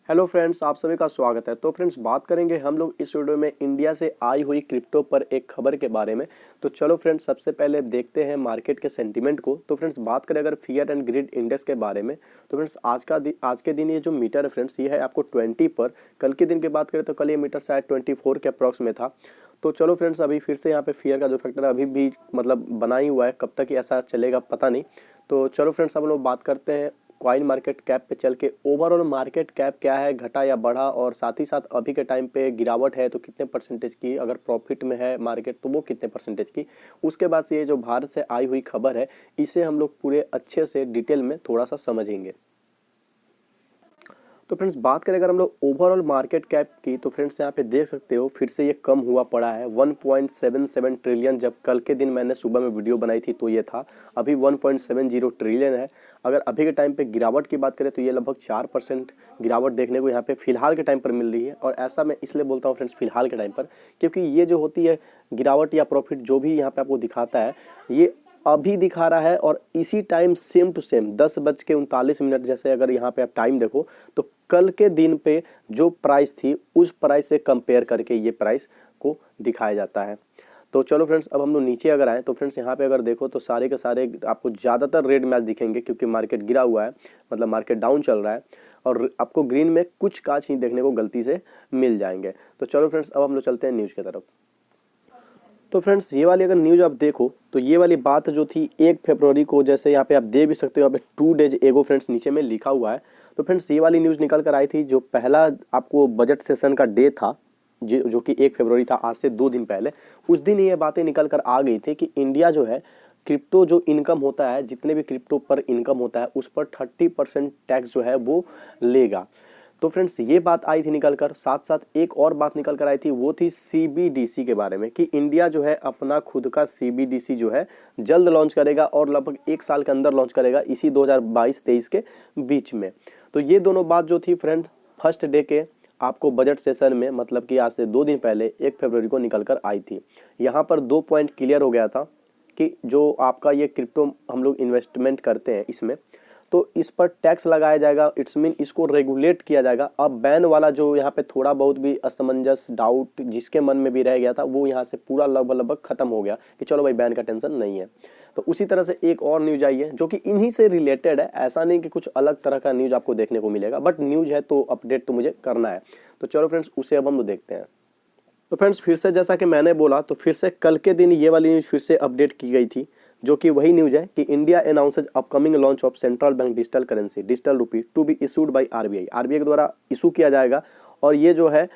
Hello friends, आप सभी का स्वागत है। तो फ्रेंड्स, बात करेंगे हम लोग इस वीडियो में इंडिया से आई हुई क्रिप्टो पर एक खबर के बारे में। तो चलो फ्रेंड्स, सबसे पहले देखते हैं मार्केट के सेंटीमेंट को। तो फ्रेंड्स, बात करें अगर फियर एंड ग्रिड इंडेक्स के बारे में, तो फ्रेंड्स आज के दिन ये जो मीटर है फ्रेंड्स, ये है आपको 20 पर। कल के दिन की बात करें तो कल ये मीटर शायद 24 के अप्रॉक्स में था। तो चलो फ्रेंड्स, अभी फिर से यहाँ पे फियर का जो फैक्टर है अभी भी मतलब बना ही हुआ है। कब तक ये ऐसा चलेगा पता नहीं। तो चलो फ्रेंड्स, हम लोग बात करते हैं कॉइन मार्केट कैप पे चल के। ओवरऑल मार्केट कैप क्या है, घटा या बढ़ा, और साथ ही साथ अभी के टाइम पे गिरावट है तो कितने परसेंटेज की, अगर प्रॉफिट में है मार्केट तो वो कितने परसेंटेज की। उसके बाद से ये जो भारत से आई हुई खबर है, इसे हम लोग पूरे अच्छे से डिटेल में थोड़ा सा समझेंगे। तो फ्रेंड्स, बात करें अगर हम लोग ओवरऑल मार्केट कैप की, तो फ्रेंड्स यहाँ पे देख सकते हो फिर से ये कम हुआ पड़ा है। 1.77 ट्रिलियन जब कल के दिन मैंने सुबह में वीडियो बनाई थी तो ये था, अभी 1.70 ट्रिलियन है। अगर अभी के टाइम पे गिरावट की बात करें तो ये लगभग 4% गिरावट देखने को यहाँ पे फिलहाल के टाइम पर मिल रही है। और ऐसा मैं इसलिए बोलता हूँ फ्रेंड्स फिलहाल के टाइम पर, क्योंकि ये जो होती है गिरावट या प्रॉफिट जो भी यहाँ पे आपको दिखाता है, ये अभी दिखा रहा है। और इसी टाइम सेम टू सेम 10:39 जैसे अगर यहाँ पे आप टाइम देखो तो कल के दिन पे जो प्राइस थी उस प्राइस से कंपेयर करके ये प्राइस को दिखाया जाता है। तो चलो फ्रेंड्स, अब हम लोग नीचे अगर आए तो फ्रेंड्स यहाँ पे अगर देखो तो सारे के सारे आपको ज़्यादातर रेड मैच दिखेंगे, क्योंकि मार्केट गिरा हुआ है, मतलब मार्केट डाउन चल रहा है। और आपको ग्रीन में कुछ कांच ही देखने को गलती से मिल जाएंगे। तो चलो फ्रेंड्स, अब हम लोग चलते हैं न्यूज़ की तरफ। तो फ्रेंड्स, ये वाली अगर न्यूज आप देखो तो ये वाली बात जो थी 1 फरवरी को, जैसे यहाँ पे आप दे भी सकते हो, यहाँ पे 2 डेज एगो फ्रेंड्स नीचे में लिखा हुआ है। तो फ्रेंड्स, ये वाली न्यूज निकल कर आई थी जो पहला आपको बजट सेशन का डे था, जो कि 1 फरवरी था, आज से 2 दिन पहले। उस दिन ये बातें निकल कर आ गई थी कि इंडिया जो है क्रिप्टो जो इनकम होता है, जितने भी क्रिप्टो पर इनकम होता है उस पर 30% टैक्स जो है वो लेगा। तो फ्रेंड्स, ये बात आई थी निकल कर। साथ साथ एक और बात निकल कर आई थी, वो थी सीबीडीसी के बारे में, कि इंडिया जो है अपना खुद का सीबीडीसी जो है जल्द लॉन्च करेगा, और लगभग 1 साल के अंदर लॉन्च करेगा, इसी 2022-23 के बीच में। तो ये दोनों बात जो थी फ्रेंड्स, फर्स्ट डे के आपको बजट सेशन में, मतलब कि आज से 2 दिन पहले 1 फरवरी को निकल कर आई थी। यहाँ पर 2 पॉइंट क्लियर हो गया था कि जो आपका ये क्रिप्टो हम लोग इन्वेस्टमेंट करते हैं इसमें, तो इस पर टैक्स लगाया जाएगा। इट्स मीन इसको रेगुलेट किया जाएगा। अब बैन वाला जो यहाँ पे थोड़ा बहुत भी असमंजस डाउट जिसके मन में भी रह गया था, वो यहाँ से पूरा लगभग लगभग खत्म हो गया कि चलो भाई बैन का टेंशन नहीं है। तो उसी तरह से एक और न्यूज आई है जो कि इन्हीं से रिलेटेड है। ऐसा नहीं कि कुछ अलग तरह का न्यूज आपको देखने को मिलेगा, बट न्यूज है तो अपडेट तो मुझे करना है। तो चलो फ्रेंड्स, उसे अब हम लोग देखते हैं। तो फ्रेंड्स, फिर से जैसा कि मैंने बोला, तो फिर से कल के दिन ये वाली न्यूज़ फिर से अपडेट की गई थी, जो कि वही न्यूज़ है कि India announces upcoming launch of central bank digital currency digital rupee to be issued by RBI. RBI के द्वारा इशू किया जाएगा, और ये जो है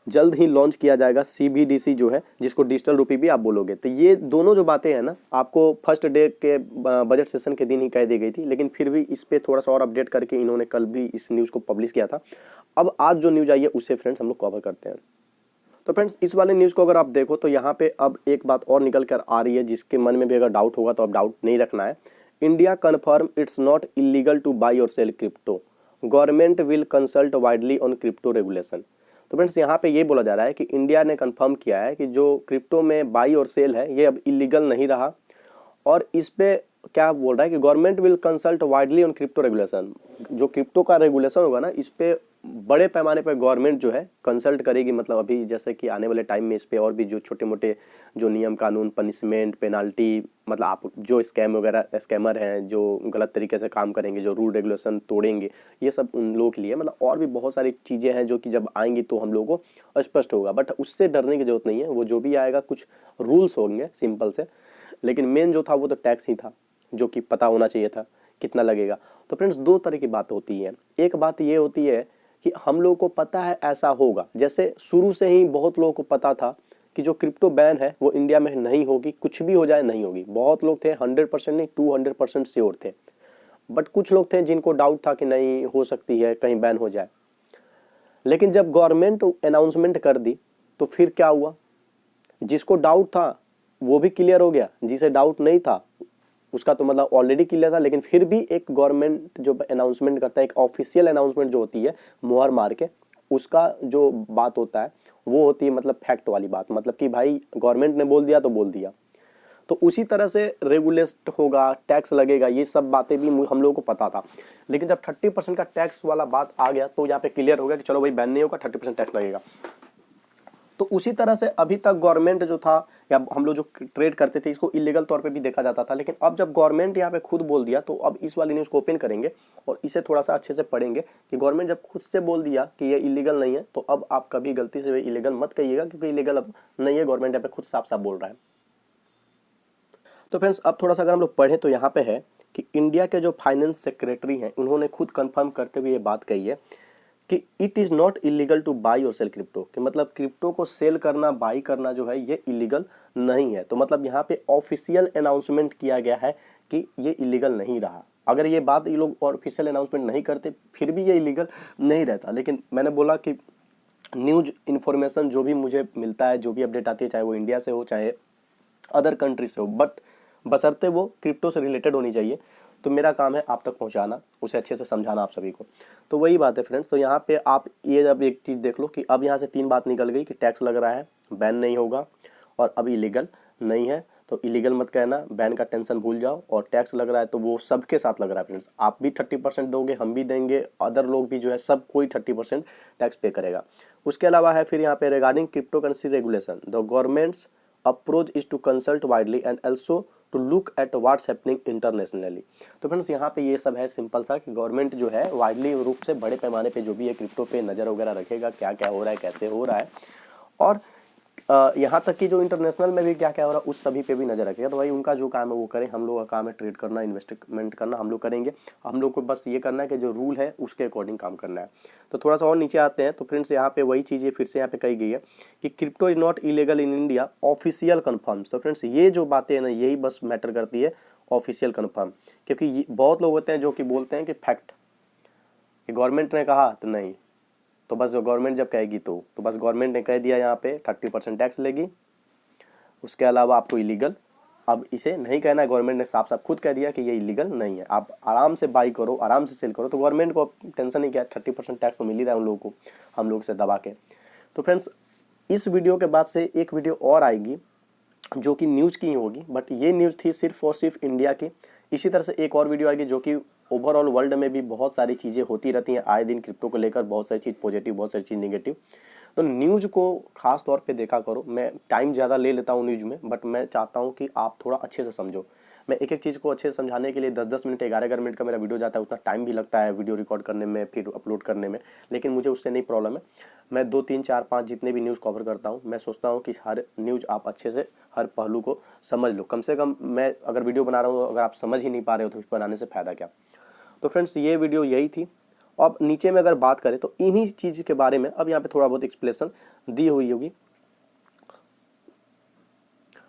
जल्द ही लॉन्च किया जाएगा सीबीडीसी जो है, जिसको डिजिटल रुपी भी आप बोलोगे। तो ये दोनों जो बातें हैं ना, आपको फर्स्ट डे के बजट सेशन के दिन ही कह दी गई थी, लेकिन फिर भी इस पे थोड़ा सा और अपडेट करके इन्होंने कल भी इस न्यूज़ को पब्लिश किया था। अब आज जो न्यूज़ आई है उससे फ्रेंड्स हम लोग कवर करते हैं। तो फ्रेंड्स, इस वाले न्यूज़ को अगर आप देखो तो यहाँ पे अब एक बात और निकल कर आ रही है, जिसके मन में भी अगर डाउट होगा तो अब डाउट नहीं रखना है। India confirm it's not illegal to buy और sell crypto, government will consult widely on crypto regulation. तो फ्रेंड्स, यहाँ पे ये बोला जा रहा है कि इंडिया ने कंफर्म किया है कि जो क्रिप्टो में बाई और सेल है ये अब इलीगल नहीं रहा। और इस पे क्या बोल रहा है कि government will consult widely on crypto regulation. जो क्रिप्टो का रेगुलेशन होगा ना, इस पे बड़े पैमाने पर गवर्नमेंट जो है कंसल्ट करेगी। मतलब अभी जैसे कि आने वाले टाइम में इस पे और भी जो छोटे मोटे जो नियम कानून, पनिशमेंट, पेनाल्टी, मतलब आप जो स्कैम वगैरह स्कैमर हैं जो गलत तरीके से काम करेंगे, जो रूल रेगुलेशन तोड़ेंगे, ये सब उन लोगों के लिए, मतलब और भी बहुत सारी चीज़ें हैं जो कि जब आएंगी तो हम लोगों को स्पष्ट होगा। बट उससे डरने की जरूरत नहीं है, वो जो भी आएगा कुछ रूल्स होंगे सिंपल से। लेकिन मेन जो था वो तो टैक्स ही था, जो कि पता होना चाहिए था कितना लगेगा। तो फ्रेंड्स, दो तरह की बात होती है। एक बात ये होती है कि हम लोगों को पता है ऐसा होगा, जैसे शुरू से ही बहुत लोगों को पता था कि जो क्रिप्टो बैन है वो इंडिया में नहीं होगी, कुछ भी हो जाए नहीं होगी। बहुत लोग थे 100% नहीं 200% श्योर थे। बट कुछ लोग थे जिनको डाउट था कि नहीं हो सकती है कहीं बैन हो जाए। लेकिन जब गवर्नमेंट अनाउंसमेंट कर दी तो फिर क्या हुआ, जिसको डाउट था वो भी क्लियर हो गया, जिसे डाउट नहीं था उसका तो मतलब ऑलरेडी क्लियर था। लेकिन फिर भी एक गवर्नमेंट जो अनाउंसमेंट करता है, एक ऑफिशियल अनाउंसमेंट जो होती है मुहर मार के, उसका जो बात होता है वो होती है मतलब फैक्ट वाली बात, मतलब कि भाई गवर्नमेंट ने बोल दिया तो बोल दिया। तो उसी तरह से रेगुलेट होगा, टैक्स लगेगा, ये सब बातें भी हम लोगों को पता था। लेकिन जब 30% का टैक्स वाला बात आ गया तो यहाँ पे क्लियर हो गया कि चलो भाई बैन नहीं होगा, 30% टैक्स लगेगा। तो उसी तरह से अभी तक गवर्नमेंट जो था या हम लोग जो ट्रेड करते थे इसको इलीगल तौर पे भी देखा जाता था, लेकिन अब जब गवर्नमेंट यहाँ पे खुद बोल दिया तो अब इस वाली न्यूज़ को ओपन करेंगे और इसे थोड़ा सा अच्छे से पढ़ेंगे कि गवर्नमेंट जब खुद से बोल दिया कि ये इलीगल नहीं है तो अब आप कभी गलती से इलीगल मत कहिएगा, क्योंकि इलीगल अब नहीं है, गवर्नमेंट यहाँ पे खुद साफ साफ बोल रहा है। तो फ्रेंड्स अब थोड़ा सा अगर हम लोग पढ़ें तो यहाँ पे है कि इंडिया के जो फाइनेंस सेक्रेटरी हैं उन्होंने खुद कंफर्म करते हुए ये बात कही है कि it is not illegal to buy और सेल क्रिप्टो, कि मतलब क्रिप्टो को सेल करना, बाई करना जो है ये इलीगल नहीं है। तो मतलब यहाँ पे ऑफिशियल अनाउंसमेंट किया गया है कि ये इलीगल नहीं रहा। अगर ये बात ये लोग ऑफिशियल अनाउंसमेंट नहीं करते फिर भी ये इलीगल नहीं रहता, लेकिन मैंने बोला कि न्यूज इन्फॉर्मेशन जो भी मुझे मिलता है, जो भी अपडेट आती है, चाहे वो इंडिया से हो चाहे अदर कंट्री से हो, बट बशर्ते वो क्रिप्टो से रिलेटेड होनी चाहिए। तो मेरा काम है आप तक पहुंचाना, उसे अच्छे से समझाना आप सभी को। तो वही बात है फ्रेंड्स। तो यहाँ पे आप ये अब एक चीज़ देख लो कि अब यहाँ से 3 बात निकल गई कि टैक्स लग रहा है, बैन नहीं होगा, और अब इलीगल नहीं है। तो इलीगल मत कहना, बैन का टेंशन भूल जाओ, और टैक्स लग रहा है तो वो सबके साथ लग रहा है फ्रेंड्स। आप भी 30% दोगे, हम भी देंगे, अदर लोग भी जो है सब कोई 30% टैक्स पे करेगा। उसके अलावा है फिर यहाँ पे regarding crypto currency regulation, the government's approach is to consult widely and also to look at what's happening internationally. तो फ्रेंड्स यहाँ पे ये सब है सिंपल सा कि गवर्नमेंट जो है वाइडली रूप से बड़े पैमाने पे जो भी है क्रिप्टो पे नज़र वगैरह रखेगा, क्या क्या हो रहा है, कैसे हो रहा है, और यहाँ तक कि जो इंटरनेशनल में भी क्या क्या हो रहा है उस सभी पे भी नजर रखेगा। तो भाई उनका जो काम है वो करें, हम लोग का काम है ट्रेड करना, इन्वेस्टमेंट करना, हम लोग करेंगे। हम लोग को बस ये करना है कि जो रूल है उसके अकॉर्डिंग काम करना है। तो थोड़ा सा और नीचे आते हैं तो फ्रेंड्स यहाँ पे वही चीज़ें फिर से यहाँ पे कही गई है कि crypto is not illegal in India, official confirms. तो फ्रेंड्स ये जो बातें हैं ना यही बस मैटर करती है, ऑफिशियल कन्फर्म। क्योंकि बहुत लोग होते हैं जो कि बोलते हैं कि फैक्ट, गवर्नमेंट ने कहा तो नहीं, तो बस गवर्नमेंट जब कहेगी तो बस गवर्नमेंट ने कह दिया यहाँ पे 30% टैक्स लेगी, उसके अलावा आपको इलीगल। अब इसे नहीं कहना है, गवर्नमेंट ने साफ साफ खुद कह दिया कि ये इलीगल नहीं है, आप आराम से बाई करो, आराम से सेल करो। तो गवर्नमेंट को टेंशन ही क्या है, 30% टैक्स तो मिल ही रहा है उन लोगों को, हम लोग से दबा के। तो फ्रेंड्स इस वीडियो के बाद से एक वीडियो और आएगी जो कि न्यूज़ की ही होगी, बट ये न्यूज़ थी सिर्फ और सिर्फ इंडिया की। इसी तरह से एक और वीडियो आएगी जो कि ओवरऑल वर्ल्ड में भी बहुत सारी चीज़ें होती रहती हैं आए दिन क्रिप्टो को लेकर, बहुत सारी चीज़ पॉजिटिव, बहुत सारी चीज़ नेगेटिव। तो न्यूज़ को खास तौर पे देखा करो। मैं टाइम ज़्यादा ले लेता हूँ न्यूज़ में, बट मैं चाहता हूँ कि आप थोड़ा अच्छे से समझो। मैं एक एक चीज़ को अच्छे से समझाने के लिए 10-10 मिनट 11-11 मिनट का मेरा वीडियो जाता है, उतना टाइम भी लगता है वीडियो रिकॉर्ड करने में, फिर अपलोड करने में, लेकिन मुझे उससे नहीं प्रॉब्लम है। मैं 2, 3, 4, 5 जितने भी न्यूज़ कवर करता हूँ, मैं सोचता हूँ कि हर न्यूज़ आप अच्छे से हर पहलू को समझ लो। कम से कम मैं अगर वीडियो बना रहा हूँ, अगर आप समझ ही नहीं पा रहे हो तो फिर बनाने से फ़ायदा क्या। तो फ्रेंड्स ये वीडियो यही थी। अब नीचे में अगर बात करें तो इन्हीं चीज़ के बारे में अब यहाँ पे थोड़ा बहुत एक्सप्लेनेशन दी हुई होगी।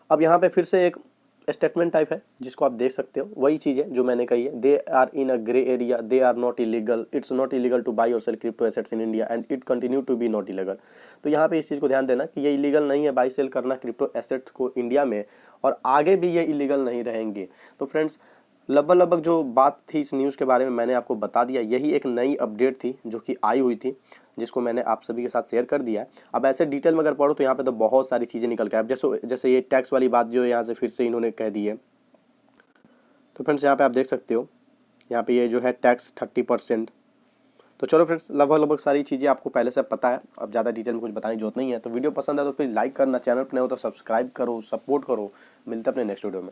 अब यहाँ पे फिर से एक स्टेटमेंट टाइप है जिसको आप देख सकते हो, वही चीज़ है जो मैंने कही है, they are in a grey area, they are not illegal, it's not illegal to buy और sell crypto assets in India and it continue to be not illegal. तो यहाँ पे इस चीज़ को ध्यान देना कि ये इलीगल नहीं है बाई सेल करना क्रिप्टो एसेट्स को इंडिया में, और आगे भी ये इलीगल नहीं रहेंगे। तो फ्रेंड्स लगभग जो बात थी इस न्यूज़ के बारे में मैंने आपको बता दिया। यही एक नई अपडेट थी जो कि आई हुई थी, जिसको मैंने आप सभी के साथ शेयर कर दिया है। अब ऐसे डिटेल में अगर पढ़ो तो यहाँ पे तो बहुत सारी चीज़ें निकल के, अब जैसे ये टैक्स वाली बात जो यहाँ से फिर से इन्होंने कह दी है। तो फ्रेंड्स यहाँ पे आप देख सकते हो, यहाँ पे ये जो है टैक्स 30%। तो चलो फ्रेंड्स लगभग सारी चीज़ें आपको पहले से पता है, अब ज़्यादा डिटेल में कुछ बताने की जरूरत नहीं है। तो वीडियो पसंद है तो प्लीज़ लाइक करना, चैनल पर नए हो तो सब्सक्राइब करो, सपोर्ट करो। मिलते हैं अपने नेक्स्ट वीडियो में।